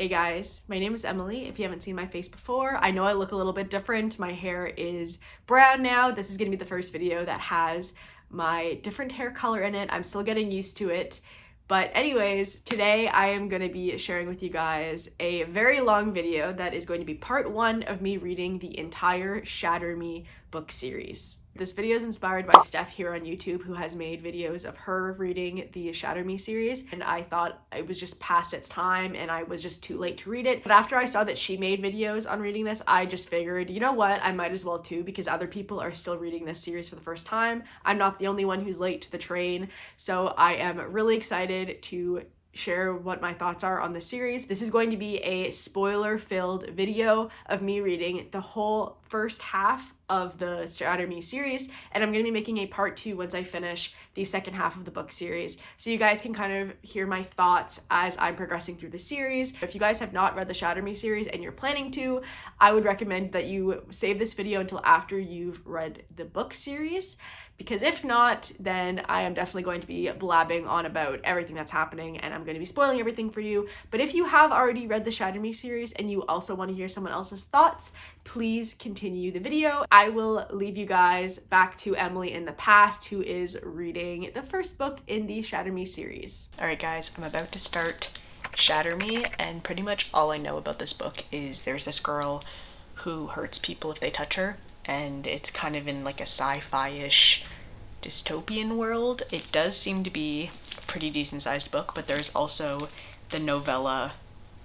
Hey guys, my name is Emily. If you haven't seen my face before, I know I look a little bit different. My hair is brown now. This is gonna be the first video that has my different hair color in it. I'm still getting used to it. But anyways, today I am going to be sharing with you guys a very long video that is going to be part 1 of me reading the entire Shatter Me book series. This video is inspired by Steph here on YouTube, who has made videos of her reading the Shatter Me series, and I thought it was just past its time and I was just too late to read it. But after I saw that she made videos on reading this, I just figured, you know what, I might as well too, because other people are still reading this series for the first time. I'm not the only one who's late to the train, so I am really excited to share what my thoughts are on the series. This is going to be a spoiler-filled video of me reading the whole first half of the Shatter Me series, and I'm going to be making a part 2 once I finish the second half of the book series, so you guys can kind of hear my thoughts as I'm progressing through the series. If you guys have not read the Shatter Me series and you're planning to, I would recommend that you save this video until after you've read the book series, because if not, then I am definitely going to be blabbing on about everything that's happening and I'm going to be spoiling everything for you. But if you have already read the Shatter Me series and you also want to hear someone else's thoughts, please continue the video. I will leave you guys back to Emily in the past, who is reading the first book in the Shatter Me series. Alright guys, I'm about to start Shatter Me, and pretty much all I know about this book is there's this girl who hurts people if they touch her, and it's kind of in like a sci-fi-ish dystopian world. It does seem to be a pretty decent sized book, but there's also the novella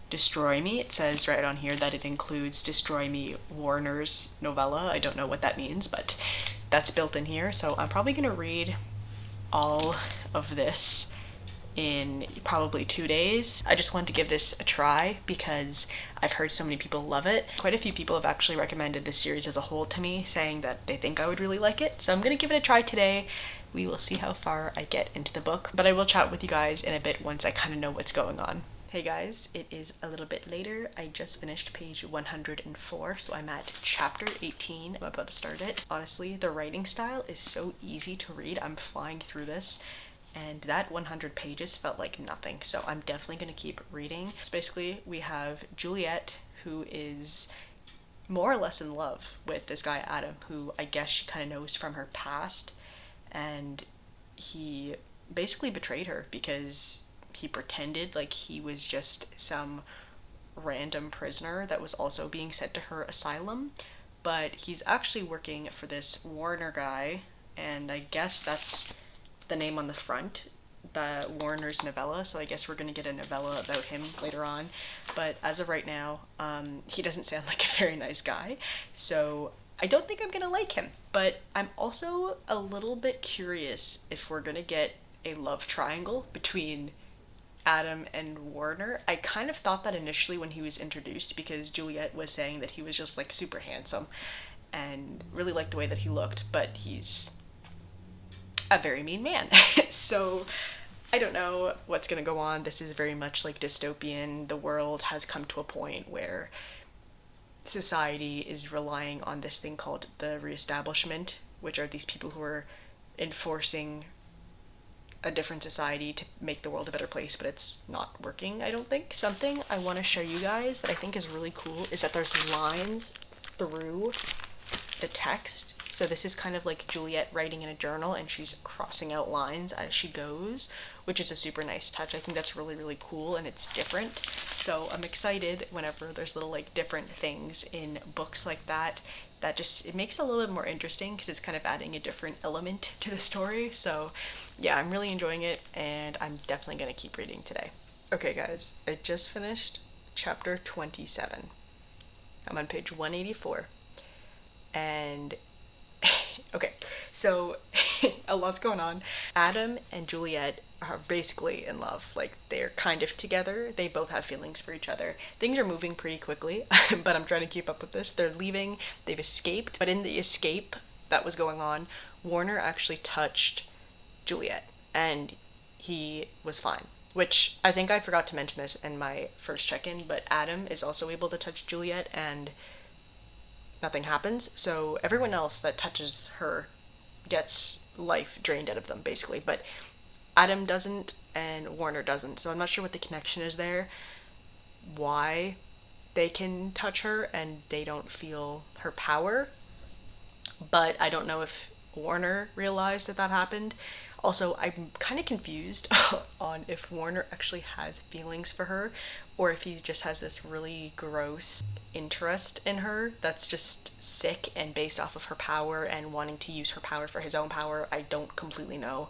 Destroy Me. It says right on here that it includes Destroy Me Warner's novella. I don't know what that means, but that's built in here, so I'm probably gonna read all of this in probably 2 days. I just wanted to give this a try because I've heard so many people love it. Quite a few people have actually recommended this series as a whole to me, saying that they think I would really like it. So I'm gonna give it a try today. We will see how far I get into the book, but I will chat with you guys in a bit once I kind of know what's going on. Hey guys, it is a little bit later. I just finished page 104, so I'm at chapter 18. I'm about to start it. Honestly, the writing style is so easy to read. I'm flying through this, and that 100 pages felt like nothing, so I'm definitely going to keep reading. So basically, we have Juliet, who is more or less in love with this guy Adam, who I guess she kind of knows from her past, and he basically betrayed her because he pretended like he was just some random prisoner that was also being sent to her asylum, but he's actually working for this Warner guy, and I guess that's the name on the front, the Warner's novella, so I guess we're gonna get a novella about him later on. But as of right now, he doesn't sound like a very nice guy, so I don't think I'm gonna like him. But I'm also a little bit curious if we're gonna get a love triangle between Adam and Warner. I kind of thought that initially when he was introduced, because Juliet was saying that he was just like super handsome and really liked the way that he looked, but he's a very mean man. So I don't know what's gonna go on. This is very much like dystopian. The world has come to a point where society is relying on this thing called the reestablishment, which are these people who are enforcing a different society to make the world a better place, but it's not working, I don't think. Something I want to show you guys that I think is really cool is that there's lines through the text. So this is kind of like Juliet writing in a journal, and she's crossing out lines as she goes, which is a super nice touch. I think that's really, really cool, and it's different. So I'm excited whenever there's little like different things in books like that. That just, it makes it a little bit more interesting because it's kind of adding a different element to the story. So yeah, I'm really enjoying it, and I'm definitely going to keep reading today. Okay guys, I just finished chapter 27. I'm on page 184. And okay, so a lot's going on. Adam and Juliet are basically in love. Like, they're kind of together. They both have feelings for each other. Things are moving pretty quickly, but I'm trying to keep up with this. They're leaving. They've escaped. But in the escape that was going on, Warner actually touched Juliet, and he was fine. Which, I think I forgot to mention this in my first check-in, but Adam is also able to touch Juliet, and nothing happens. So everyone else that touches her gets life drained out of them, basically. But Adam doesn't, and Warner doesn't, so I'm not sure what the connection is there. why they can touch her and they don't feel her power. But I don't know if Warner realized that that happened. Also, I'm kind of confused on if Warner actually has feelings for her or if he just has this really gross interest in her that's just sick and based off of her power and wanting to use her power for his own power. I don't completely know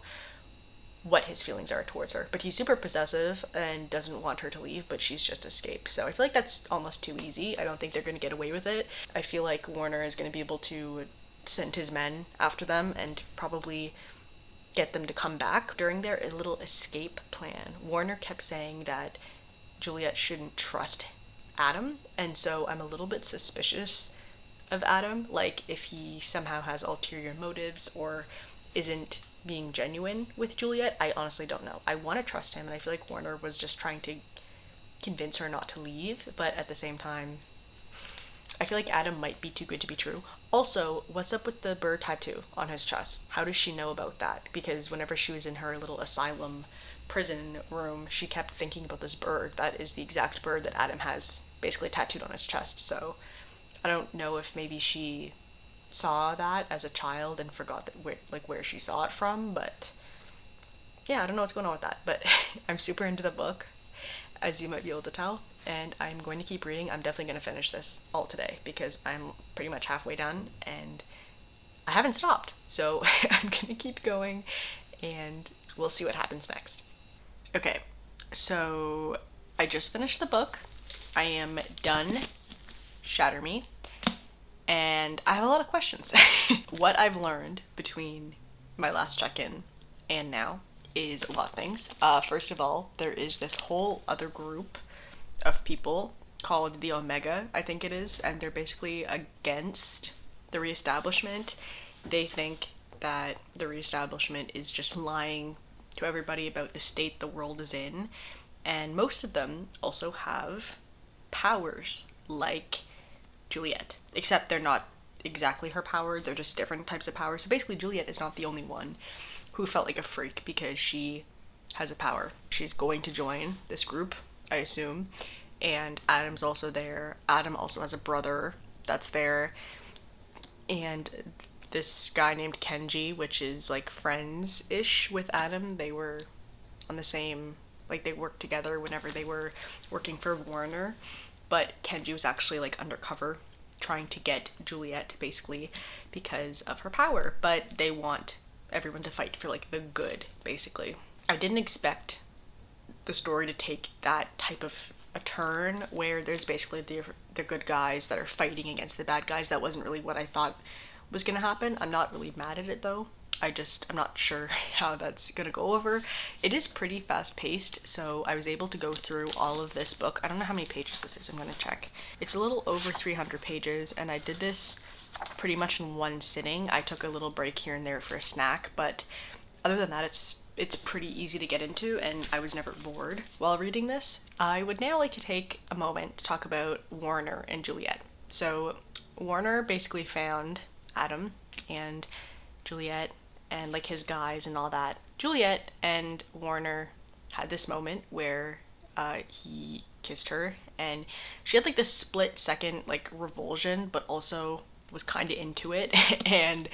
what his feelings are towards her. But he's super possessive and doesn't want her to leave, but she's just escaped. So I feel like that's almost too easy. I don't think they're going to get away with it. I feel like Warner is going to be able to send his men after them and probably get them to come back. During their little escape plan, Warner kept saying that Juliet shouldn't trust Adam, and so I'm a little bit suspicious of Adam, like if he somehow has ulterior motives or isn't being genuine with Juliet. I honestly don't know. I want to trust him, and I feel like Warner was just trying to convince her not to leave, but at the same time, I feel like Adam might be too good to be true. Also, what's up with the bird tattoo on his chest? How does she know about that? Because whenever she was in her little asylum prison room, she kept thinking about this bird. That is the exact bird that Adam has basically tattooed on his chest. So I don't know if maybe she saw that as a child and forgot that where she saw it from, but yeah, I don't know what's going on with that. But I'm super into the book, as you might be able to tell, and I'm going to keep reading. I'm definitely going to finish this all today because I'm pretty much halfway done and I haven't stopped. So I'm going to keep going and we'll see what happens next. Okay, so I just finished the book. I am done. Shatter Me. And I have a lot of questions. What I've learned between my last check-in and now is a lot of things. First of all, there is this whole other group of people called the Omega, I think it is, and they're basically against the reestablishment. They think that the reestablishment is just lying to everybody about the state the world is in, and most of them also have powers like Juliet, except they're not exactly her power, they're just different types of powers. So basically Juliet is not the only one who felt like a freak because she has a power. She's going to join this group, I assume, and Adam's also there. Adam also has a brother that's there, and this guy named Kenji, which is like friends-ish with Adam. They were on the same, like they worked together whenever they were working for Warner, but Kenji was actually like undercover trying to get Juliet basically because of her power, but they want everyone to fight for like the good basically. I didn't expect the story to take that type of a turn where there's basically the good guys that are fighting against the bad guys. That wasn't really what I thought was gonna happen. I'm not really mad at it though. I'm not sure how that's gonna go over. It is pretty fast paced, so I was able to go through all of this book. I don't know how many pages this is, I'm gonna check. It's a little over 300 pages, and I did this pretty much in one sitting. I took a little break here and there for a snack, but other than that, it's pretty easy to get into, and I was never bored while reading this. I would now like to take a moment to talk about Warner and Juliet. So Warner basically found Adam and Juliet and like his guys and all that. Juliet and Warner had this moment where he kissed her, and she had like this split second like revulsion, but also was kind of into it. And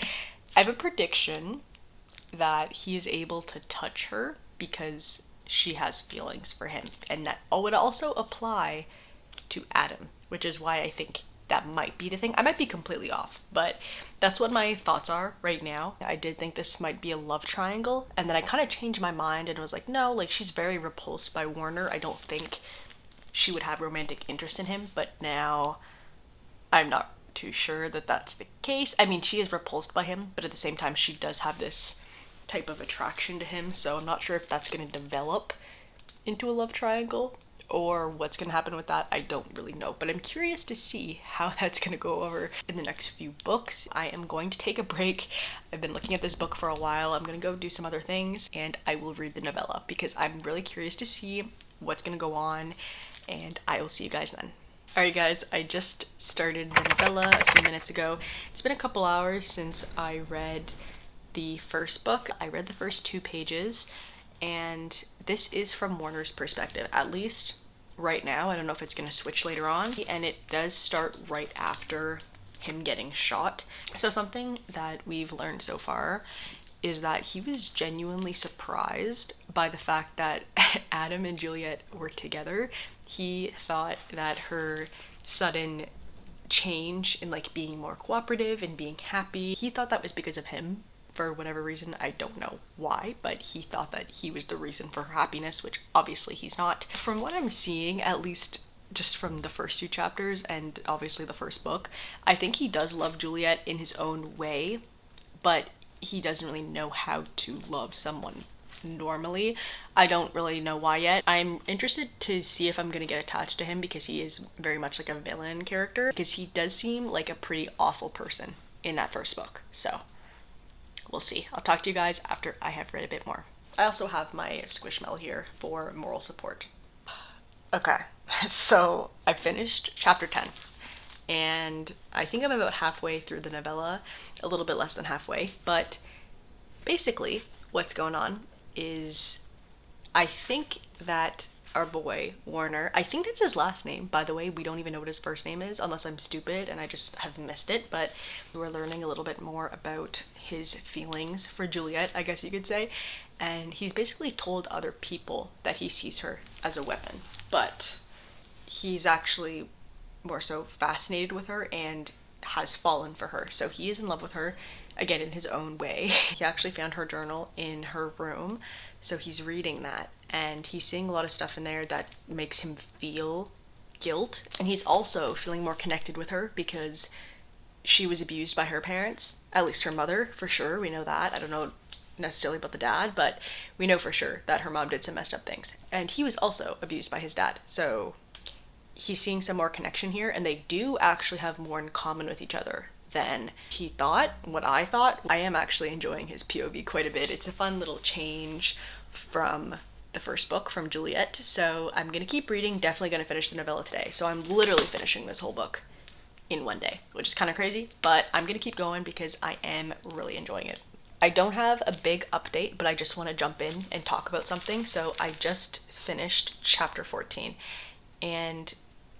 I have a prediction that he is able to touch her because she has feelings for him, and that would also apply to Adam, which is why I think that might be the thing. I might be completely off, but that's what my thoughts are right now. I did think this might be a love triangle, and then I kind of changed my mind and was like, no, like she's very repulsed by Warner. I don't think she would have romantic interest in him, but now I'm not too sure that that's the case. I mean, she is repulsed by him, but at the same time, she does have this type of attraction to him, so I'm not sure if that's going to develop into a love triangle or what's going to happen with that. I don't really know, but I'm curious to see how that's going to go over in the next few books. I am going to take a break. I've been looking at this book for a while. I'm going to go do some other things, and I will read the novella because I'm really curious to see what's going to go on, and I will see you guys then. Alright guys, I just started the novella a few minutes ago. It's been a couple hours since I read the first book. I read the first 2 pages, and this is from Warner's perspective. At least right now. I don't know if it's going to switch later on. And it does start right after him getting shot. So something that we've learned so far is that he was genuinely surprised by the fact that Adam and Juliet were together. He thought that her sudden change in like being more cooperative and being happy, he thought that was because of him for whatever reason. I don't know why, but he thought that he was the reason for her happiness, which obviously he's not. From what I'm seeing, at least just from the first 2 chapters and obviously the first book, I think he does love Juliet in his own way, but he doesn't really know how to love someone normally. I don't really know why yet. I'm interested to see if I'm gonna get attached to him because he is very much like a villain character, because he does seem like a pretty awful person in that first book. So we'll see. I'll talk to you guys after I have read a bit more. I also have my Squishmallow here for moral support. Okay, so I finished chapter 10. And I think I'm about halfway through the novella, a little bit less than halfway, but basically what's going on is I think that our boy, Warner, I think that's his last name, by the way. We don't even know what his first name is, unless I'm stupid and I just have missed it, but we're learning a little bit more about his feelings for Juliet, I guess you could say, and he's basically told other people that he sees her as a weapon, but he's actually more so fascinated with her and has fallen for her. So he is in love with her, again, in his own way. He actually found her journal in her room, so he's reading that, and he's seeing a lot of stuff in there that makes him feel guilt. And he's also feeling more connected with her because she was abused by her parents, at least her mother, for sure. We know that. I don't know necessarily about the dad, but we know for sure that her mom did some messed up things. And he was also abused by his dad, so he's seeing some more connection here, and they do actually have more in common with each other than he thought, what I thought. I am actually enjoying his POV quite a bit. It's a fun little change from the first book, from Juliet, so I'm gonna keep reading, definitely gonna finish the novella today. So I'm literally finishing this whole book in one day, which is kind of crazy, but I'm gonna keep going because I am really enjoying it. I don't have a big update, but I just want to jump in and talk about something. So I just finished chapter 14, and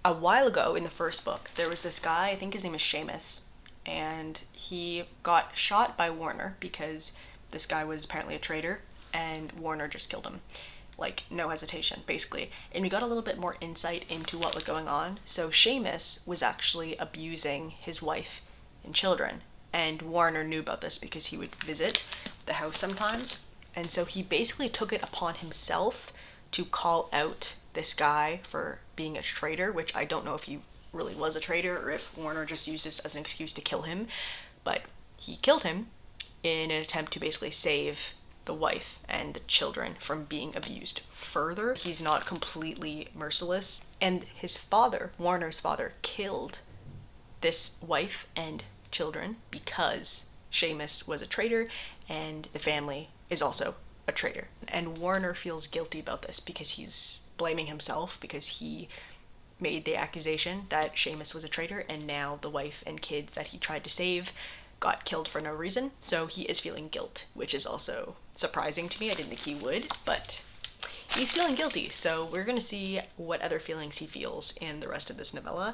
a while ago in the first book, there was this guy, I think his name is Seamus, and he got shot by Warner because this guy was apparently a traitor, and Warner just killed him. Like, no hesitation, basically. And we got a little bit more insight into what was going on. So Seamus was actually abusing his wife and children, and Warner knew about this because he would visit the house sometimes. And so he basically took it upon himself to call out this guy for being a traitor, which I don't know if he really was a traitor or if Warner just used this as an excuse to kill him, but he killed him in an attempt to basically save the wife and the children from being abused further. He's not completely merciless, and his father, Warner's father, killed this wife and children because Seamus was a traitor and the family is also a traitor. And Warner feels guilty about this because he's blaming himself because he made the accusation that Seamus was a traitor, and now the wife and kids that he tried to save got killed for no reason. So he is feeling guilt, which is also surprising to me. I didn't think he would, but he's feeling guilty. So we're gonna see what other feelings he feels in the rest of this novella.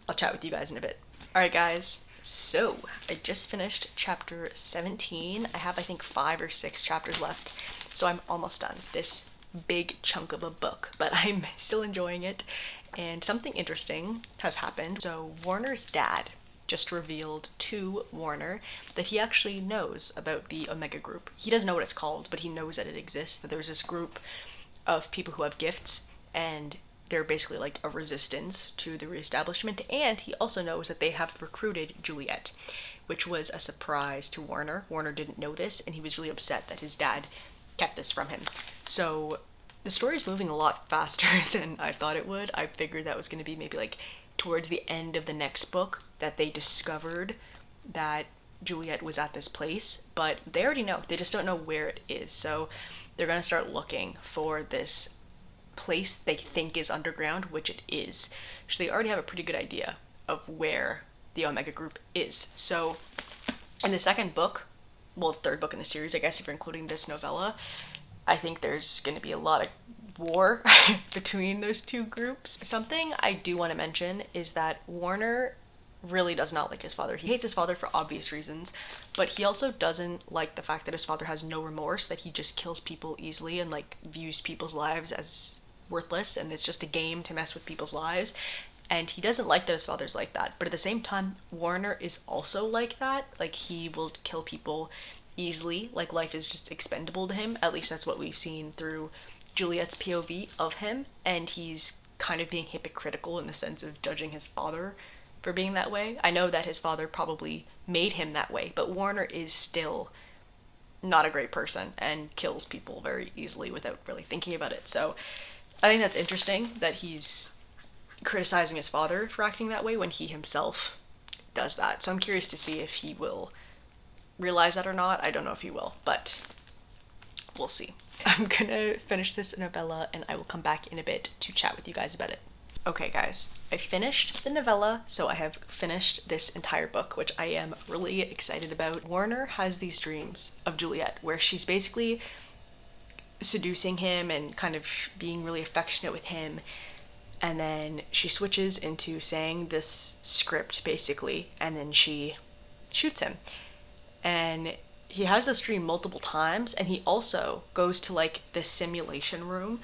I'll chat with you guys in a bit. Alright guys, so I just finished chapter 17. I have I think 5 or 6 chapters left, so I'm almost done this big chunk of a book, but I'm still enjoying it. And something interesting has happened. So Warner's dad just revealed to Warner that he actually knows about the Omega group. He doesn't know what it's called, but he knows that it exists, that there's this group of people who have gifts, and they're basically like a resistance to the reestablishment. And he also knows that they have recruited Juliet, which was a surprise to Warner. Warner didn't know this, and he was really upset that his dad kept this from him. So the story is moving a lot faster than I thought it would. I figured that was going to be maybe like towards the end of the next book that they discovered that Juliet was at this place, but they already know. They just don't know where it is. So they're going to start looking for this place they think is underground, which it is. So they already have a pretty good idea of where the Omega group is. So in the second book, well, the third book in the series, I guess, if you're including this novella, I think there's going to be a lot of war between those two groups. Something I do want to mention is that Warner really does not like his father. He hates his father for obvious reasons, but he also doesn't like the fact that his father has no remorse, that he just kills people easily and like views people's lives as worthless and it's just a game to mess with people's lives. And he doesn't like that his father's like that. But at the same time, Warner is also like that. Like, he will kill people easily. Like, life is just expendable to him. At least that's what we've seen through Juliet's POV of him. And he's kind of being hypocritical in the sense of judging his father for being that way. I know that his father probably made him that way, but Warner is still not a great person and kills people very easily without really thinking about it. So I think that's interesting that he's criticizing his father for acting that way when he himself does that. So I'm curious to see if he will realize that or not. I don't know if he will, but we'll see. I'm gonna finish this novella and I will come back in a bit to chat with you guys about it. Okay guys, I finished the novella, so I have finished this entire book, which I am really excited about. Warner has these dreams of Juliet where she's basically seducing him and kind of being really affectionate with him, and then she switches into saying this script basically, and then she shoots him. And he has this dream multiple times, and he also goes to like this simulation room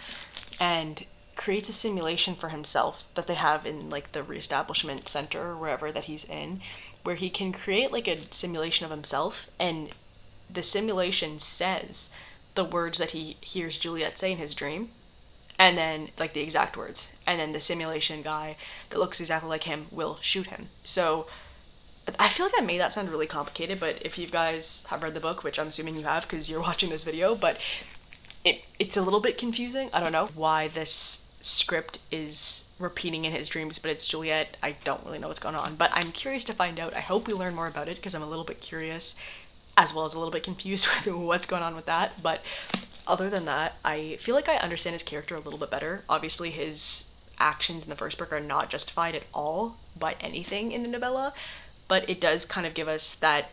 and creates a simulation for himself that they have in like the reestablishment center or wherever that he's in, where he can create like a simulation of himself, and the simulation says the words that he hears Juliet say in his dream, and then like the exact words, and then the simulation guy that looks exactly like him will shoot him. So I feel like I made that sound really complicated, but if you guys have read the book, which I'm assuming you have because you're watching this video, but it's a little bit confusing. I don't know why this script is repeating in his dreams, but it's Juliet. I don't really know what's going on, but I'm curious to find out. I hope we learn more about it because I'm a little bit curious as well as a little bit confused with what's going on with that. But other than that, I feel like I understand his character a little bit better. Obviously, his actions in the first book are not justified at all by anything in the novella, but it does kind of give us that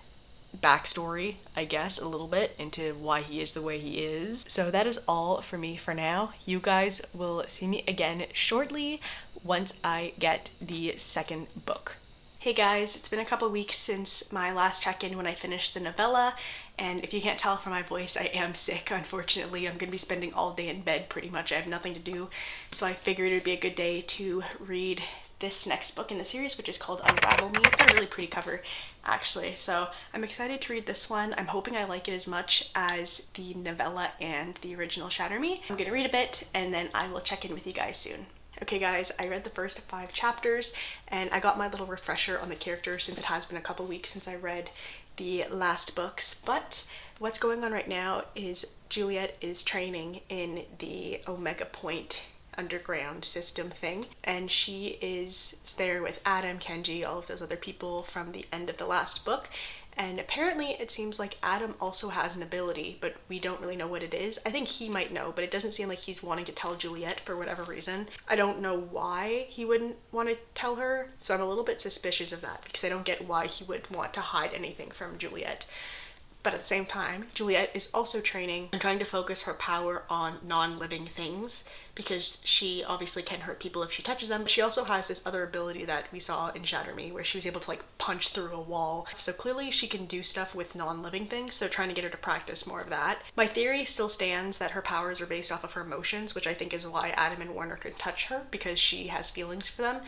backstory, I guess, a little bit into why he is the way he is. So that is all for me for now. You guys will see me again shortly once I get the second book. Hey guys, it's been a couple weeks since my last check-in when I finished the novella, and if you can't tell from my voice, I am sick, unfortunately. I'm gonna be spending all day in bed pretty much. I have nothing to do, so I figured it would be a good day to read this next book in the series, which is called Unravel Me. It's got a really pretty cover, actually, so I'm excited to read this one. I'm hoping I like it as much as the novella and the original Shatter Me. I'm gonna read a bit, and then I will check in with you guys soon. Okay guys, I read the first 5 chapters and I got my little refresher on the character since it has been a couple weeks since I read the last books. But what's going on right now is Juliet is training in the Omega Point underground system thing, and she is there with Adam, Kenji, all of those other people from the end of the last book. And apparently it seems like Adam also has an ability, but we don't really know what it is. I think he might know, but it doesn't seem like he's wanting to tell Juliet for whatever reason. I don't know why he wouldn't want to tell her, so I'm a little bit suspicious of that because I don't get why he would want to hide anything from Juliet. But at the same time, Juliet is also training and trying to focus her power on non-living things because she obviously can hurt people if she touches them. But she also has this other ability that we saw in Shatter Me where she was able to like punch through a wall. So clearly she can do stuff with non-living things, so trying to get her to practice more of that. My theory still stands that her powers are based off of her emotions, which I think is why Adam and Warner can touch her, because she has feelings for them.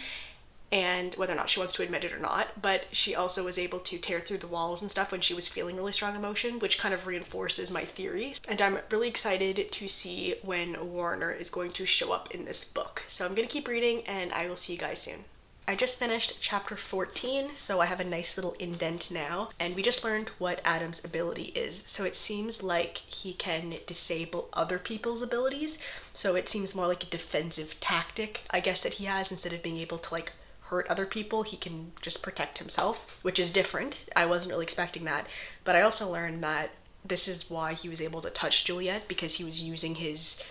And whether or not she wants to admit it or not, but she also was able to tear through the walls and stuff when she was feeling really strong emotion, which kind of reinforces my theory. And I'm really excited to see when Warner is going to show up in this book. So I'm gonna keep reading and I will see you guys soon. I just finished chapter 14, so I have a nice little indent now, and we just learned what Adam's ability is. So it seems like he can disable other people's abilities, so it seems more like a defensive tactic, I guess, that he has. Instead of being able to like hurt other people, he can just protect himself, which is different. I wasn't really expecting that, but I also learned that this is why he was able to touch Juliet, because he was using his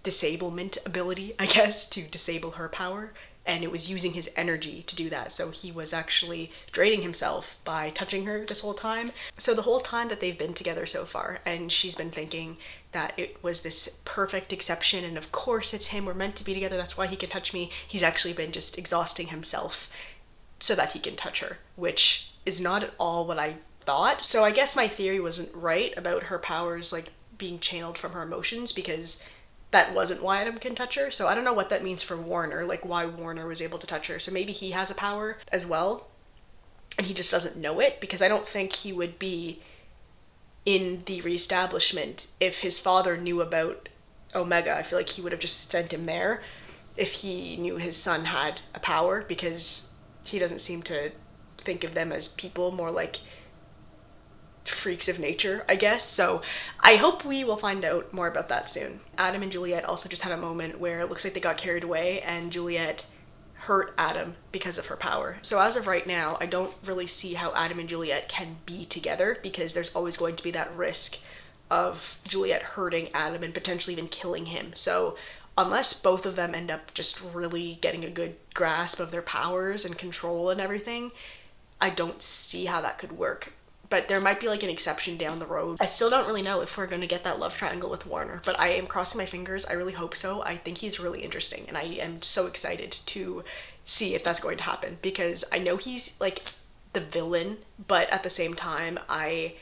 disablement ability, I guess, to disable her power, and it was using his energy to do that. So he was actually draining himself by touching her this whole time. So the whole time that they've been together so far, and she's been thinking that it was this perfect exception, and of course it's him, we're meant to be together, that's why he can touch me. He's actually been just exhausting himself so that he can touch her, which is not at all what I thought. So I guess my theory wasn't right about her powers like being channeled from her emotions, because that wasn't why Adam can touch her. So I don't know what that means for Warner, like why Warner was able to touch her. So maybe he has a power as well and he just doesn't know it, because I don't think he would be in the reestablishment if his father knew about Omega. I feel like he would have just sent him there if he knew his son had a power, because he doesn't seem to think of them as people, more like freaks of nature, I guess. So I hope we will find out more about that soon. Adam and Juliet also just had a moment where it looks like they got carried away and Juliet hurt Adam because of her power. So as of right now, I don't really see how Adam and Juliet can be together, because there's always going to be that risk of Juliet hurting Adam and potentially even killing him. So unless both of them end up just really getting a good grasp of their powers and control and everything, I don't see how that could work. But there might be like an exception down the road. I still don't really know if we're going to get that love triangle with Warner, but I am crossing my fingers. I really hope so. I think he's really interesting, and I am so excited to see if that's going to happen, because I know he's like the villain, but at the same time, I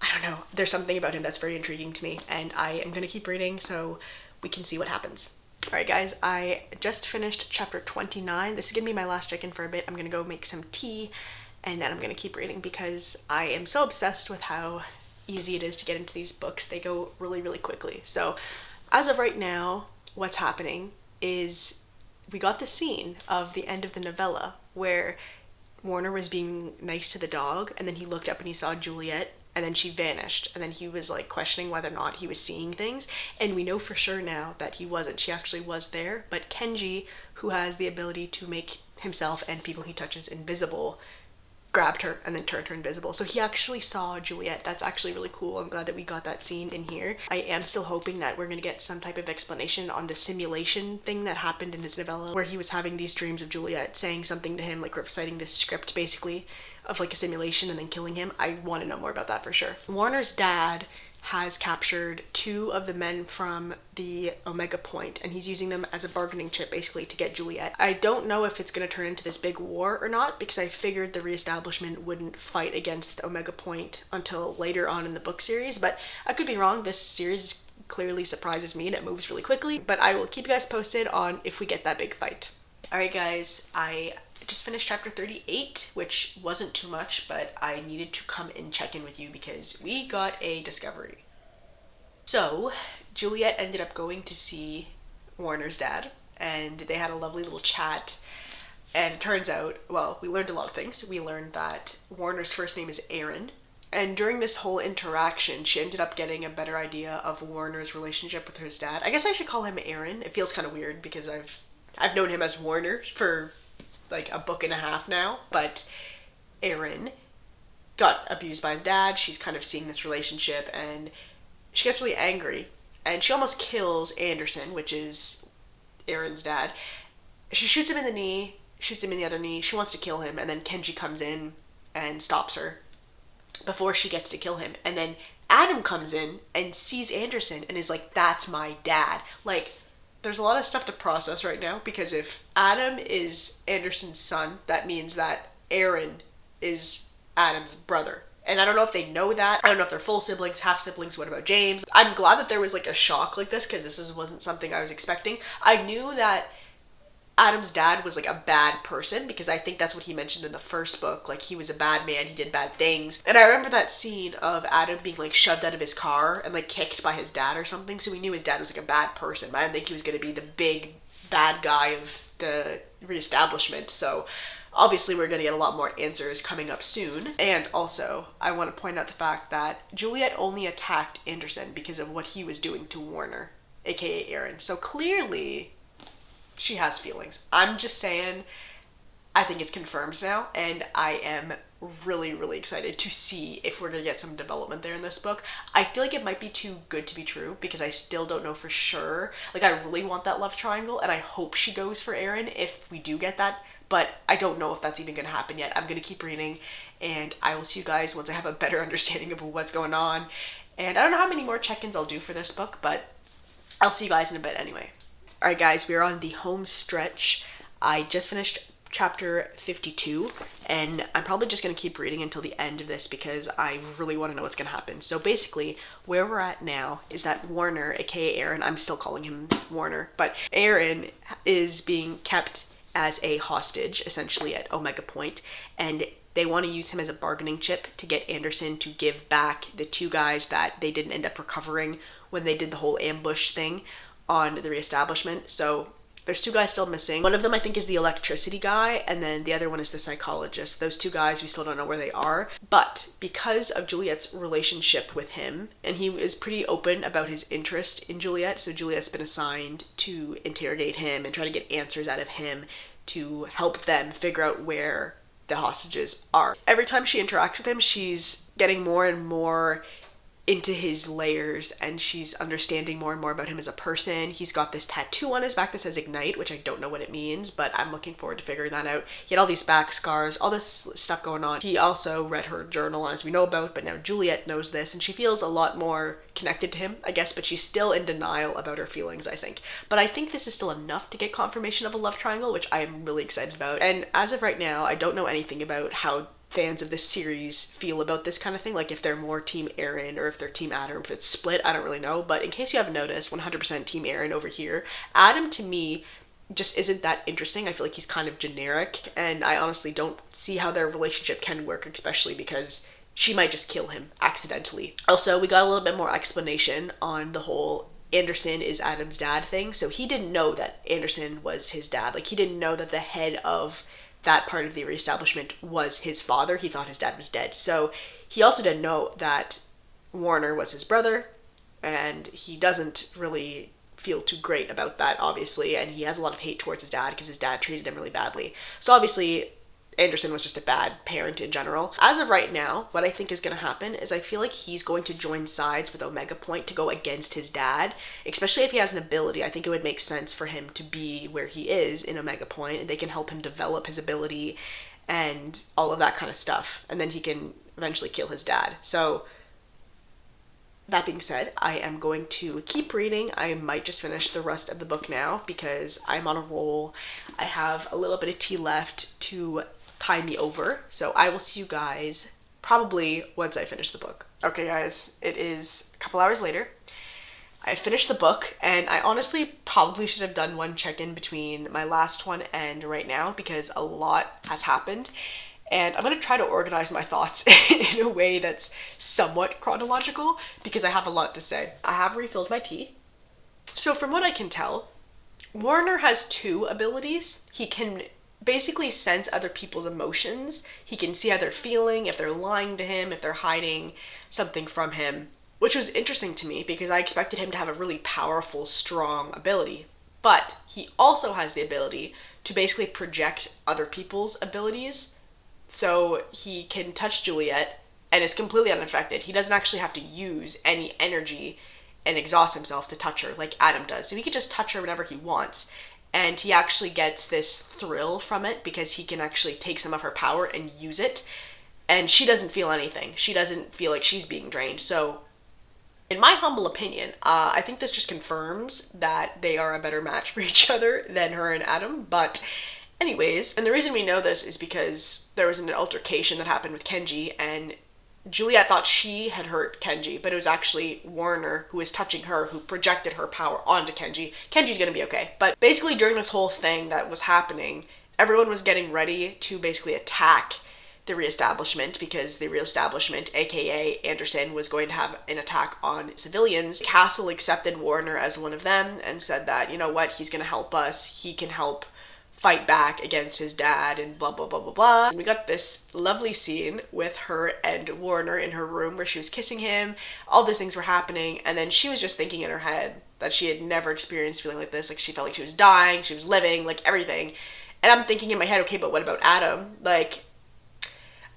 don't know. There's something about him that's very intriguing to me, and I am going to keep reading so we can see what happens. Alright guys, I just finished chapter 29. This is going to be my last check-in for a bit. I'm going to go make some tea, and then I'm going to keep reading, because I am so obsessed with how easy it is to get into these books. They go really, really quickly. So as of right now, what's happening is we got the scene of the end of the novella where Warner was being nice to the dog, and then he looked up and he saw Juliet, and then she vanished, and then he was like questioning whether or not he was seeing things, and we know for sure now that he wasn't. She actually was there, but Kenji, who has the ability to make himself and people he touches invisible, grabbed her and then turned her invisible. So he actually saw Juliet. That's actually really cool. I'm glad that we got that scene in here. I am still hoping that we're going to get some type of explanation on the simulation thing that happened in his novella, where he was having these dreams of Juliet saying something to him, like reciting this script basically of like a simulation and then killing him. I want to know more about that for sure. Warner's dad has captured 2 of the men from the Omega Point, and he's using them as a bargaining chip basically to get Juliet. I don't know if it's going to turn into this big war or not, because I figured the reestablishment wouldn't fight against Omega Point until later on in the book series, but I could be wrong. This series clearly surprises me and it moves really quickly, but I will keep you guys posted on if we get that big fight. Alright guys, I just finished chapter 38, which wasn't too much, but I needed to come and check in with you because we got a discovery. So Juliet ended up going to see Warner's dad, and they had a lovely little chat, and it turns out, well, we learned a lot of things. We learned that Warner's first name is Aaron, and during this whole interaction, she ended up getting a better idea of Warner's relationship with his dad. I guess I should call him Aaron. It feels kind of weird because I've known him as Warner for like a book and a half now, but Aaron got abused by his dad. She's kind of seeing this relationship, and she gets really angry, and she almost kills Anderson, which is Aaron's dad. She shoots him in the knee, shoots him in the other knee. She wants to kill him, and then Kenji comes in and stops her before she gets to kill him. And then Adam comes in and sees Anderson and is like, that's my dad. Like, there's a lot of stuff to process right now, because if Adam is Anderson's son, that means that Aaron is Adam's brother. And I don't know if they know that. I don't know if they're full siblings, half siblings. What about James? I'm glad that there was like a shock like this, because wasn't something I was expecting. I knew that Adam's dad was like a bad person, because I think that's what he mentioned in the first book. Like, he was a bad man, he did bad things. And I remember that scene of Adam being like shoved out of his car and like kicked by his dad or something. So we knew his dad was like a bad person, but I didn't think he was going to be the big bad guy of the reestablishment. So obviously we're going to get a lot more answers coming up soon. And also, I want to point out the fact that Juliet only attacked Anderson because of what he was doing to Warner, aka Aaron. So clearly she has feelings. I'm just saying, I think it's confirmed now, and I am really, really excited to see if we're going to get some development there in this book. I feel like it might be too good to be true, because I still don't know for sure. Like, I really want that love triangle, and I hope she goes for Aaron if we do get that, but I don't know if that's even going to happen yet. I'm going to keep reading, and I will see you guys once I have a better understanding of what's going on. And I don't know how many more check-ins I'll do for this book, but I'll see you guys in a bit anyway. Alright guys, we are on the home stretch. I just finished chapter 52, and I'm probably just going to keep reading until the end of this because I really want to know what's going to happen. So basically, where we're at now is that Warner, aka Aaron, I'm still calling him Warner, but Aaron is being kept as a hostage, essentially, at Omega Point, and they want to use him as a bargaining chip to get Anderson to give back the 2 guys that they didn't end up recovering when they did the whole ambush thing on the reestablishment. So there's 2 guys still missing. One of them I think is the electricity guy, and then the other one is the psychologist. Those 2 guys, we still don't know where they are. But because of Juliet's relationship with him, and he is pretty open about his interest in Juliet, so Juliet's been assigned to interrogate him and try to get answers out of him to help them figure out where the hostages are. Every time she interacts with him, she's getting more and more into his layers, and she's understanding more and more about him as a person. He's got this tattoo on his back that says Ignite, which I don't know what it means, but I'm looking forward to figuring that out. He had all these back scars, all this stuff going on. He also read her journal, as we know about, but now Juliet knows this, and she feels a lot more connected to him, I guess, but she's still in denial about her feelings, I think. But I think this is still enough to get confirmation of a love triangle, which I am really excited about. And as of right now, I don't know anything about how fans of this series feel about this kind of thing, like if they're more team Aaron or if they're team Adam, if it's split, I don't really know. But in case you haven't noticed, 100% team Aaron over here. Adam, to me, just isn't that interesting. I feel like he's kind of generic, and I honestly don't see how their relationship can work, especially because she might just kill him accidentally. Also, we got a little bit more explanation on the whole Anderson is Adam's dad thing. So he didn't know that Anderson was his dad. Like, he didn't know that the head of that part of the reestablishment was his father. He thought his dad was dead. So he also didn't know that Warner was his brother, and he doesn't really feel too great about that, obviously, and he has a lot of hate towards his dad because his dad treated him really badly. So obviously Anderson was just a bad parent in general. As of right now, what I think is going to happen is I feel like he's going to join sides with Omega Point to go against his dad, especially if he has an ability. I think it would make sense for him to be where he is in Omega Point, and they can help him develop his ability and all of that kind of stuff, and then he can eventually kill his dad. So that being said, I am going to keep reading. I might just finish the rest of the book now because I'm on a roll. I have a little bit of tea left to tie me over. So I will see you guys probably once I finish the book. Okay guys, it is a couple hours later. I finished the book, and I honestly probably should have done one check-in between my last one and right now because a lot has happened. And I'm going to try to organize my thoughts in a way that's somewhat chronological because I have a lot to say. I have refilled my tea. So from what I can tell, Warner has 2 abilities. He can basically sense other people's emotions. He can see how they're feeling, if they're lying to him, if they're hiding something from him, which was interesting to me because I expected him to have a really powerful, strong ability. But he also has the ability to basically project other people's abilities. So he can touch Juliet and is completely unaffected. He doesn't actually have to use any energy and exhaust himself to touch her like Adam does. So he can just touch her whenever he wants. And he actually gets this thrill from it because he can actually take some of her power and use it. And she doesn't feel anything. She doesn't feel like she's being drained. So in my humble opinion, I think this just confirms that they are a better match for each other than her and Adam. But anyways, and the reason we know this is because there was an altercation that happened with Kenji, and Juliet thought she had hurt Kenji, but it was actually Warner who was touching her, who projected her power onto Kenji. Kenji's gonna be okay. But basically during this whole thing that was happening, everyone was getting ready to basically attack the reestablishment because the reestablishment, aka Anderson, was going to have an attack on civilians. Castle accepted Warner as one of them and said that, you know what, he's gonna help us. He can help fight back against his dad and blah blah blah blah blah. And we got this lovely scene with her and Warner in her room where she was kissing him. All these things were happening, and then she was just thinking in her head that she had never experienced feeling like this. Like, she felt like she was dying, she was living, like everything. And I'm thinking in my head, okay, but what about Adam? Like,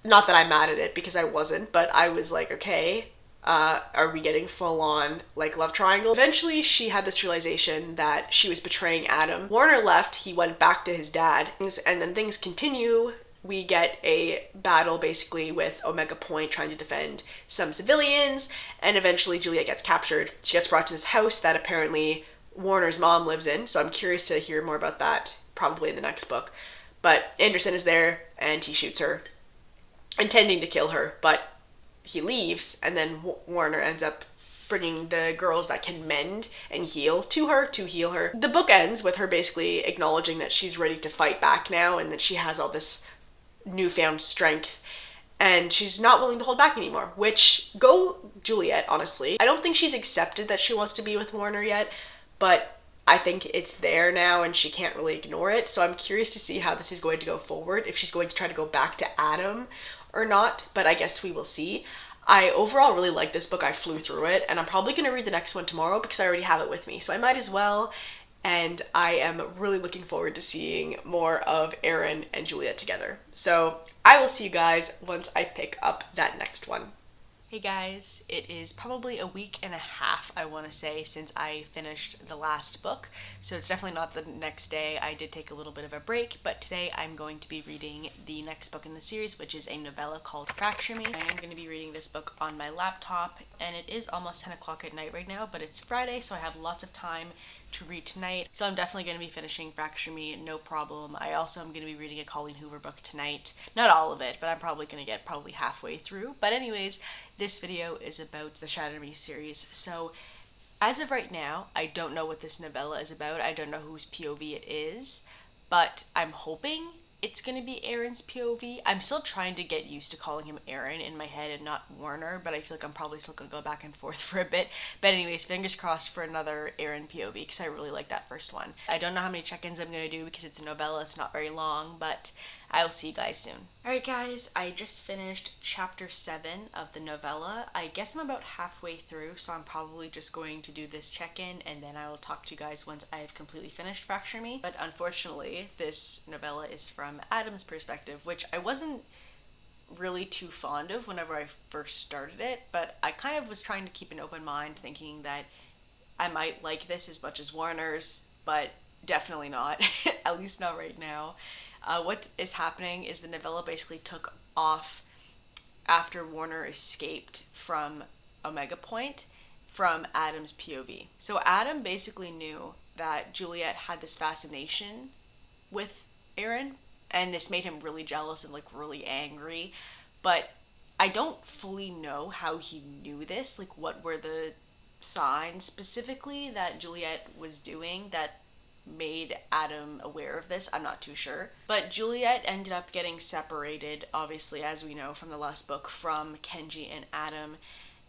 not that I'm mad at it because I wasn't, but I was like, okay, are we getting full on like love triangle? Eventually she had this realization that she was betraying Adam. Warner left, he went back to his dad, and then things continue we get a battle basically with Omega Point trying to defend some civilians, and eventually Juliet gets captured. She gets brought to this house that apparently Warner's mom lives in, so I'm curious to hear more about that probably in the next book. But Anderson is there and he shoots her, intending to kill her, but he leaves, and then Warner ends up bringing the girls that can mend and heal to her to heal her. The book ends with her basically acknowledging that she's ready to fight back now and that she has all this newfound strength and she's not willing to hold back anymore, which go Juliet, honestly. I don't think she's accepted that she wants to be with Warner yet, but I think it's there now and she can't really ignore it. So I'm curious to see how this is going to go forward, if she's going to try to go back to Adam or not, but I guess we will see. I overall really like this book. I flew through it, and I'm probably going to read the next one tomorrow because I already have it with me, so I might as well. And I am really looking forward to seeing more of Aaron and Juliet together. So I will see you guys once I pick up that next one. Hey guys, it is probably a week and a half, I want to say, since I finished the last book, so it's definitely not the next day. I did take a little bit of a break, but today I'm going to be reading the next book in the series, which is a novella called Fracture Me. I am going to be reading this book on my laptop, and it is almost 10 o'clock at night right now, but it's Friday, so I have lots of time to read tonight. So I'm definitely going to be finishing Fracture Me, no problem. I also am going to be reading a Colleen Hoover book tonight. Not all of it, but I'm probably going to get halfway through. But anyways, this video is about the Shatter Me series. So as of right now, I don't know what this novella is about. I don't know whose POV it is, but I'm hoping it's going to be Aaron's POV. I'm still trying to get used to calling him Aaron in my head and not Warner, but I feel like I'm probably still going to go back and forth for a bit. But anyways, fingers crossed for another Aaron POV because I really like that first one. I don't know how many check-ins I'm going to do because it's a novella, it's not very long, but I will see you guys soon. Alright guys, I just finished chapter 7 of the novella. I guess I'm about halfway through, so I'm probably just going to do this check-in and then I will talk to you guys once I have completely finished Fracture Me. But unfortunately, this novella is from Adam's perspective, which I wasn't really too fond of whenever I first started it, but I kind of was trying to keep an open mind, thinking that I might like this as much as Warner's, but definitely not, at least not right now. What is happening is the novella basically took off after Warner escaped from Omega Point from Adam's POV. So Adam basically knew that Juliet had this fascination with Aaron, and this made him really jealous and like really angry, but I don't fully know how he knew this, like what were the signs specifically that Juliet was doing that made Adam aware of this. I'm not too sure. But Juliet ended up getting separated, obviously, as we know from the last book, from Kenji and Adam,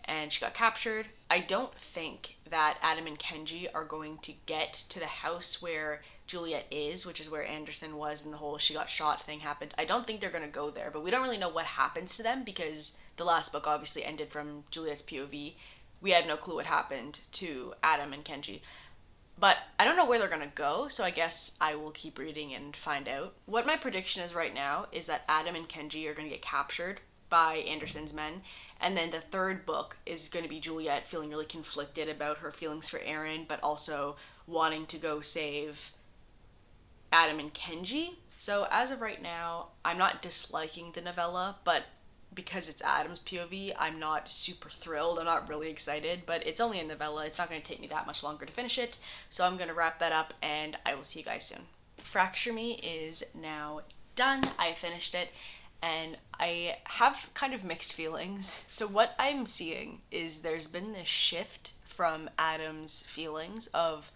and she got captured. I don't think that Adam and Kenji are going to get to the house where Juliet is, which is where Anderson was and the whole she got shot thing happened. I don't think they're going to go there, but we don't really know what happens to them because the last book obviously ended from Juliet's POV. We had no clue what happened to Adam and Kenji. But I don't know where they're going to go, so I guess I will keep reading and find out. What my prediction is right now is that Adam and Kenji are going to get captured by Anderson's men, and then the third book is going to be Juliet feeling really conflicted about her feelings for Aaron, but also wanting to go save Adam and Kenji. So as of right now, I'm not disliking the novella, but because it's Adam's POV, I'm not super thrilled. I'm not really excited, but it's only a novella. It's not going to take me that much longer to finish it, so I'm going to wrap that up, and I will see you guys soon. Fracture Me is now done. I finished it, and I have kind of mixed feelings. So what I'm seeing is there's been this shift from Adam's feelings of,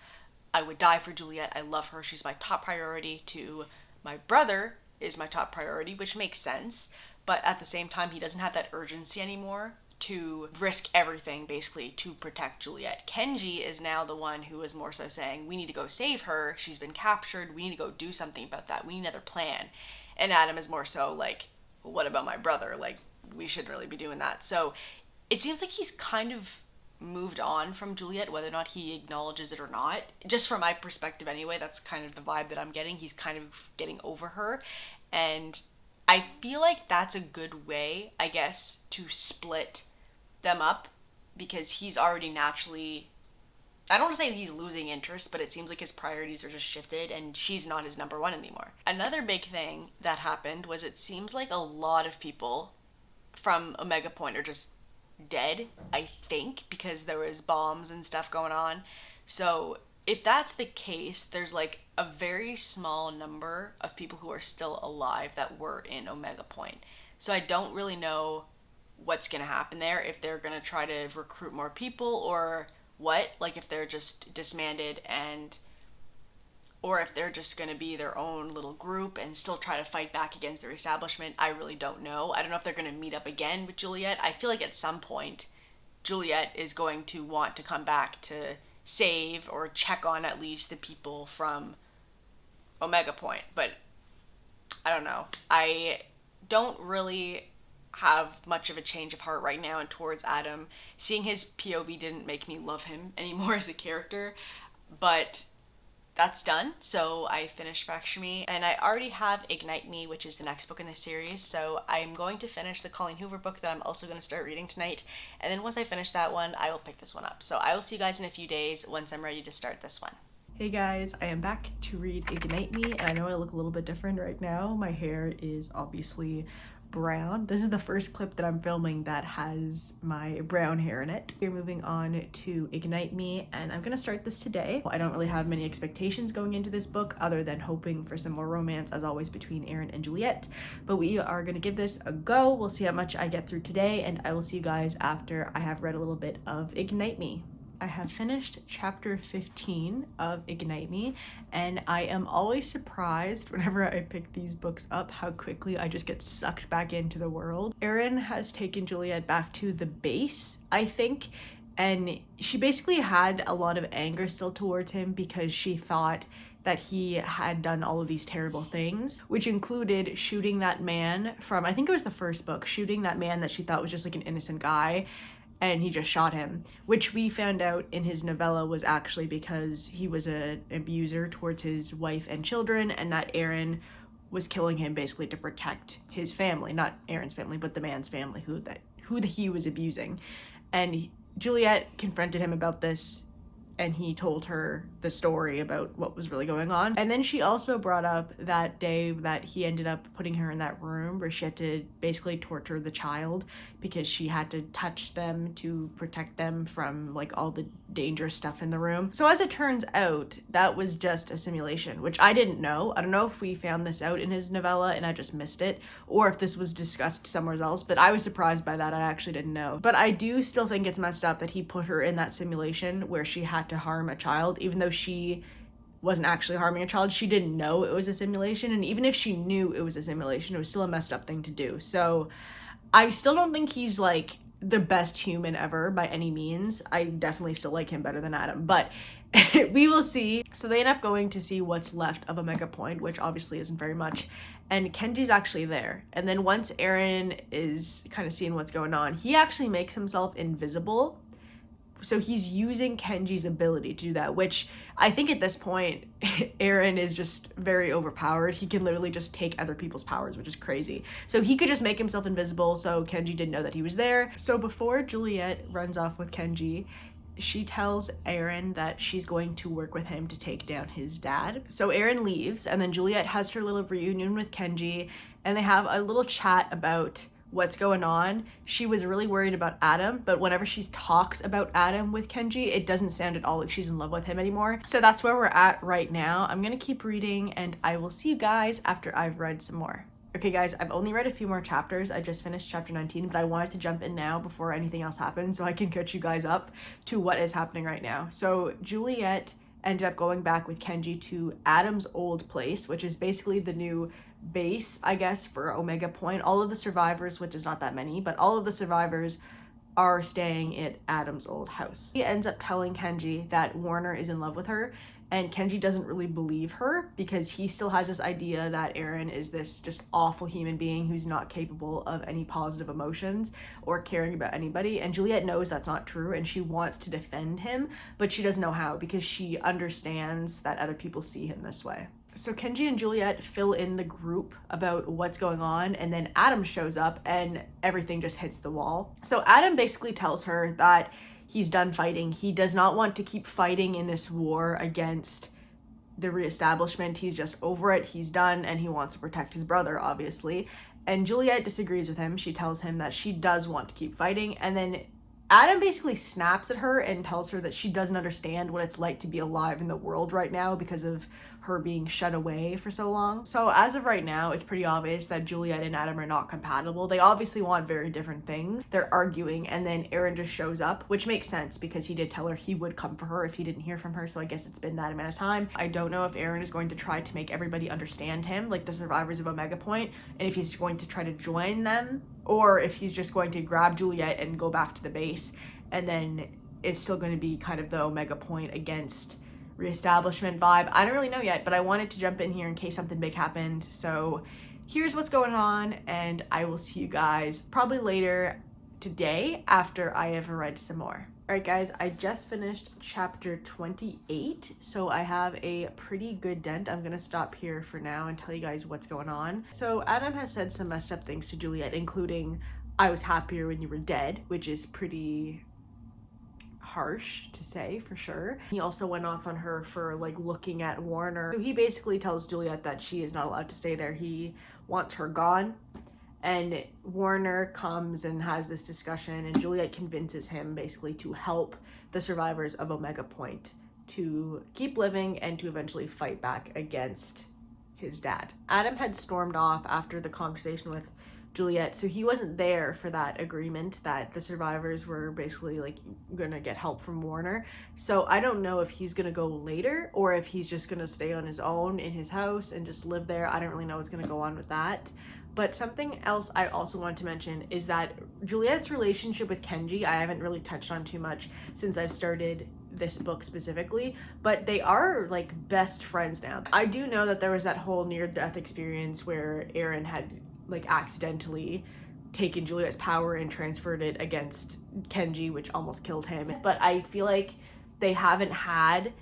I would die for Juliet, I love her, she's my top priority, to my brother is my top priority, which makes sense. But at the same time, he doesn't have that urgency anymore to risk everything, basically, to protect Juliet. Kenji is now the one who is more so saying, we need to go save her, she's been captured, we need to go do something about that, we need another plan. And Adam is more so like, well, what about my brother? Like, we shouldn't really be doing that. So it seems like he's kind of moved on from Juliet, whether or not he acknowledges it or not. Just from my perspective anyway, that's kind of the vibe that I'm getting. He's kind of getting over her, and I feel like that's a good way, I guess, to split them up, because he's already naturally I don't want to say he's losing interest, but it seems like his priorities are just shifted and she's not his number one anymore. Another big thing that happened was it seems like a lot of people from Omega Point are just dead, I think, because there was bombs and stuff going on. So if that's the case, there's like a very small number of people who are still alive that were in Omega Point. So I don't really know what's going to happen there, if they're going to try to recruit more people or what, like if they're just disbanded and or if they're just going to be their own little group and still try to fight back against their establishment. I really don't know. I don't know if they're going to meet up again with Juliet. I feel like at some point Juliet is going to want to come back to save or check on at least the people from Omega Point, but I don't know. I don't really have much of a change of heart right now and towards Adam. Seeing his POV didn't make me love him anymore as a character, but that's done. So I finished Fracture Me, and I already have Ignite Me, which is the next book in the series. So I'm going to finish the Colleen Hoover book that I'm also going to start reading tonight. And then once I finish that one, I will pick this one up. So I will see you guys in a few days once I'm ready to start this one. Hey guys, I am back to read Ignite Me, and I know I look a little bit different right now. My hair is obviously brown. This is the first clip that I'm filming that has my brown hair in it. We're moving on to Ignite Me, and I'm gonna start this today. I don't really have many expectations going into this book other than hoping for some more romance, as always, between Aaron and Juliet, but we are gonna give this a go. We'll see how much I get through today, and I will see you guys after I have read a little bit of Ignite Me. I have finished chapter 15 of Ignite Me, and I am always surprised whenever I pick these books up how quickly I just get sucked back into the world. Erin has taken Juliet back to the base, I think, and she basically had a lot of anger still towards him because she thought that he had done all of these terrible things, which included shooting that man from, I think it was the first book, shooting that man that she thought was just like an innocent guy, and he just shot him, which we found out in his novella was actually because he was an abuser towards his wife and children, and that Aaron was killing him basically to protect his family, not Aaron's family, but the man's family who he was abusing. And Juliet confronted him about this, and he told her the story about what was really going on. And then she also brought up that day that he ended up putting her in that room where she had to basically torture the child because she had to touch them to protect them from like all the dangerous stuff in the room. So as it turns out, that was just a simulation, which I didn't know. I don't know if we found this out in his novella and I just missed it, or if this was discussed somewhere else, but I was surprised by that. I actually didn't know. But I do still think it's messed up that he put her in that simulation where she had to harm a child, even though she wasn't actually harming a child. She didn't know it was a simulation, and even if she knew it was a simulation, it was still a messed up thing to do. So I still don't think he's like the best human ever by any means. I definitely still like him better than Adam, but we will see. So they end up going to see what's left of Omega Point, which obviously isn't very much, and Kenji's actually there. And then once Aaron is kind of seeing what's going on, he actually makes himself invisible. So he's using Kenji's ability to do that, which I think at this point, Aaron is just very overpowered. He can literally just take other people's powers, which is crazy. So he could just make himself invisible, so Kenji didn't know that he was there. So before Juliet runs off with Kenji, she tells Aaron that she's going to work with him to take down his dad. So Aaron leaves, and then Juliet has her little reunion with Kenji, and they have a little chat about what's going on. She was really worried about Adam, but whenever she talks about Adam with Kenji, it doesn't sound at all like she's in love with him anymore. So that's where we're at right now. I'm gonna keep reading, and I will see you guys after I've read some more. Okay guys, I've only read a few more chapters. I just finished chapter 19, but I wanted to jump in now before anything else happens so I can catch you guys up to what is happening right now. So Juliet ended up going back with Kenji to Adam's old place, which is basically the new base, I guess, for Omega Point. All of the survivors, which is not that many, but all of the survivors are staying at Adam's old house. He ends up telling Kenji that Warner is in love with her, and Kenji doesn't really believe her because he still has this idea that Aaron is this just awful human being who's not capable of any positive emotions or caring about anybody. And Juliet knows that's not true, and she wants to defend him, but she doesn't know how because she understands that other people see him this way. So Kenji and Juliet fill in the group about what's going on, and then Adam shows up and everything just hits the wall. So Adam basically tells her that he's done fighting. He does not want to keep fighting in this war against the reestablishment. He's just over it. He's done, and he wants to protect his brother, obviously. And Juliet disagrees with him. She tells him that she does want to keep fighting, and then Adam basically snaps at her and tells her that she doesn't understand what it's like to be alive in the world right now because of her being shut away for so long. So as of right now, it's pretty obvious that Juliet and Adam are not compatible. They obviously want very different things. They're arguing, and then Aaron just shows up, which makes sense because he did tell her he would come for her if he didn't hear from her, so I guess it's been that amount of time. I don't know if Aaron is going to try to make everybody understand him, like the survivors of Omega Point, and if he's going to try to join them, or if he's just going to grab Juliet and go back to the base, and then it's still going to be kind of the Omega Point against reestablishment vibe. I don't really know yet, but I wanted to jump in here in case something big happened. So here's what's going on, and I will see you guys probably later today after I have read some more. Alright guys, I just finished chapter 28, so I have a pretty good dent. I'm gonna stop here for now and tell you guys what's going on. So Adam has said some messed up things to Juliet, including, "I was happier when you were dead," which is pretty harsh to say for sure. He also went off on her for like looking at Warner. So he basically tells Juliet that she is not allowed to stay there. He wants her gone. And Warner comes and has this discussion, and Juliet convinces him basically to help the survivors of Omega Point to keep living and to eventually fight back against his dad. Adam had stormed off after the conversation with Juliet, so he wasn't there for that agreement that the survivors were basically like gonna get help from Warner. So I don't know if he's gonna go later or if he's just gonna stay on his own in his house and just live there. I don't really know what's gonna go on with that. But something else I also want to mention is that Juliet's relationship with Kenji, I haven't really touched on too much since I've started this book specifically, but they are like best friends now. I do know that there was that whole near-death experience where Aaron had like accidentally taken Juliet's power and transferred it against Kenji, which almost killed him. But I feel like they haven't had